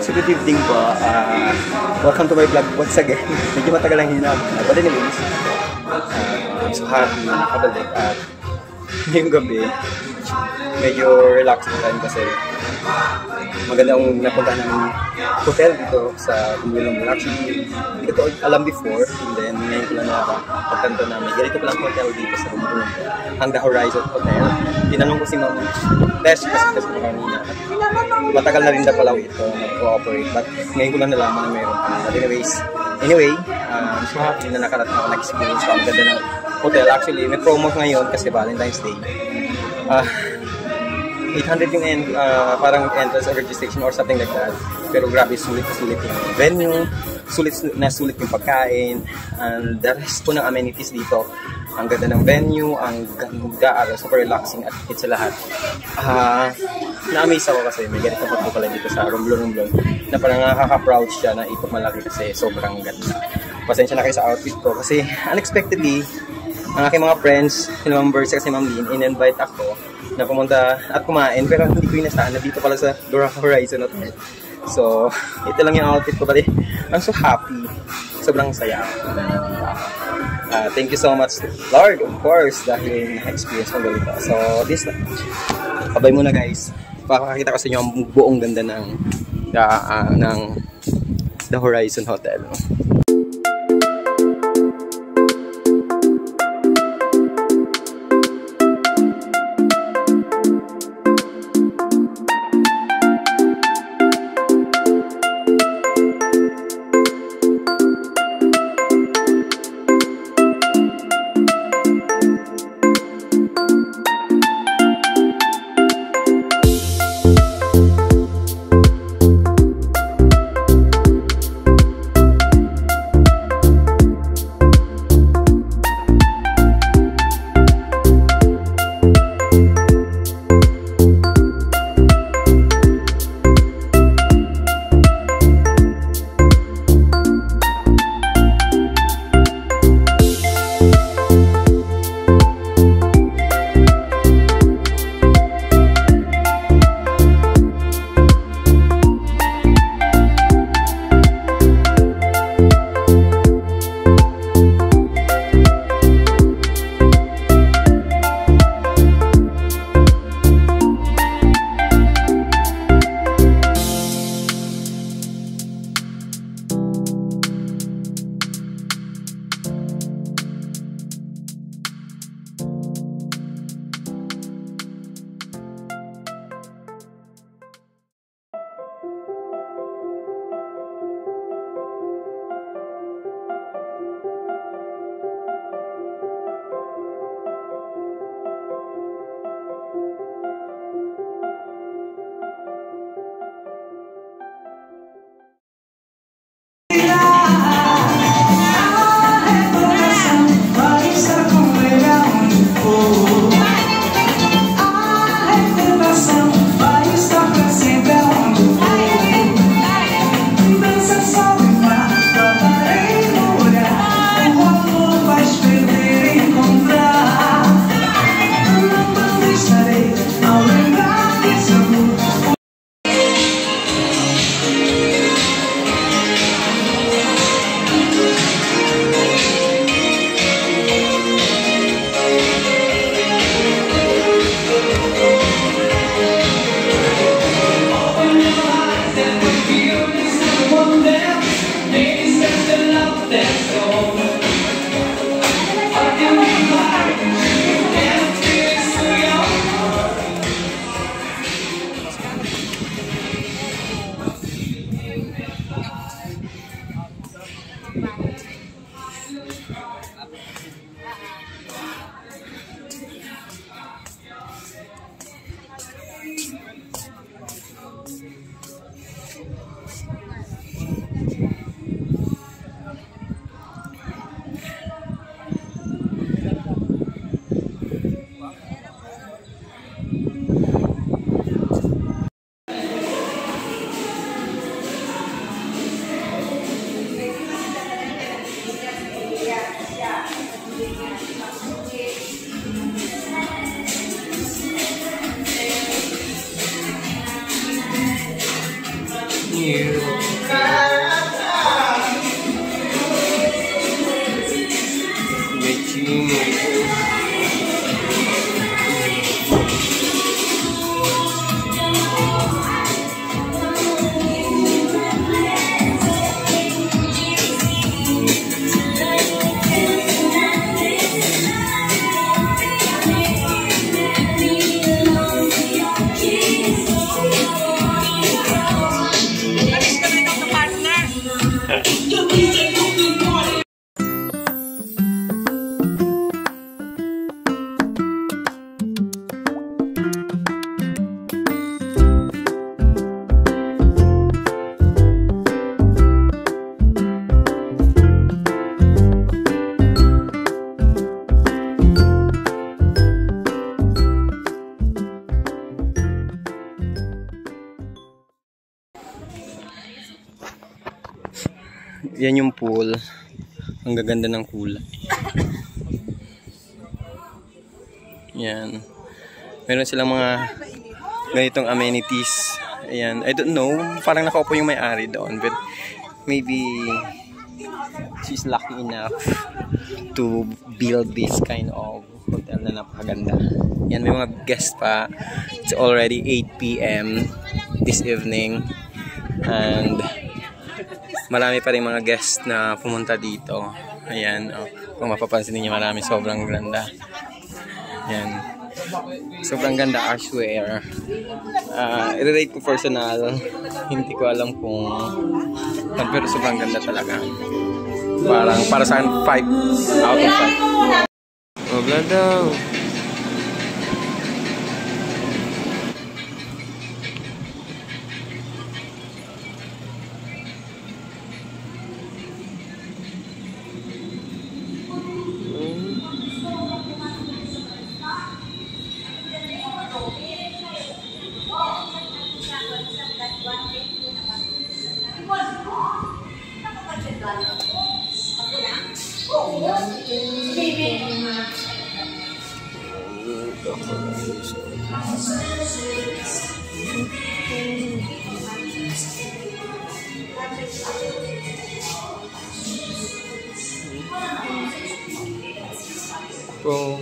executive team po, welcome to my vlog once again. Medyo matagal lang hinab. But anyways, I'm so happy na nakabalik at ngayong gabi, medyo relaxing time kasi magandang napunta ng hotel dito sa Bumulong. Actually, hindi ko ito alam before, and then ngayon ko lang nakapagtanto na may ganito palang hotel dito sa Bumulong. Ang The Horizon Hotel. Tinanong ko si Ma'am Tess kasi kanina. Matagal na rin na pala ito nag-cooperate, but ngayon ko lang nalaman na mayroon pa. But anyway, I'm so happy na nakarating ako nag-experience ko. Ang ganda ng hotel. Actually, may promo ngayon kasi Valentine's Day. 800 yung parang entrance or registration or something like that. Pero grabe, sulit na sulit yung venue, sulit yung pagkain, and the rest po ng amenities dito. Ang ganda ng venue, ang ganda, super relaxing at hit sa lahat. Na-amaze ako kasi may ganito po pala dito sa Romblon na parang nakaka-proud siya na ipagmalaki kasi sobrang ganda. Pasensya na kayo sa outfit ko kasi unexpectedly, ang aking mga friends, si Ma'am Bercy kasi Ma'am Lynn, in-invite ako na pumunta at kumain, pero hindi ko inasahan na dito pala sa The Horizon Hotel. So, ito lang yung outfit ko, pati I'm so happy. Sobrang saya. Thank you so much, Lord, of course, dahil na-experience ko ganito. So, this na. Kabay muna guys. Pakakita ko sa inyo ang buong ganda ng The Horizon Hotel. Yan yung pool. Ang gaganda ng kulay. Yan. Meron silang mga ganitong amenities. Ayan. I don't know. Parang nakaupo yung may-ari doon. But maybe she's lucky enough to build this kind of hotel na napakaganda. Yan. May mga guests pa. It's already 8 p.m. this evening. And marami pa rin mga guests na pumunta dito. Ayan, oh. Kung mapapansin niyo, marami, sobrang ganda. Ayan. Sobrang ganda, I swear. I-rate ko personal. Hindi ko alam kung pero sobrang ganda talaga. Parang para sa akin 5 out of 5. Oh, ganda. Kung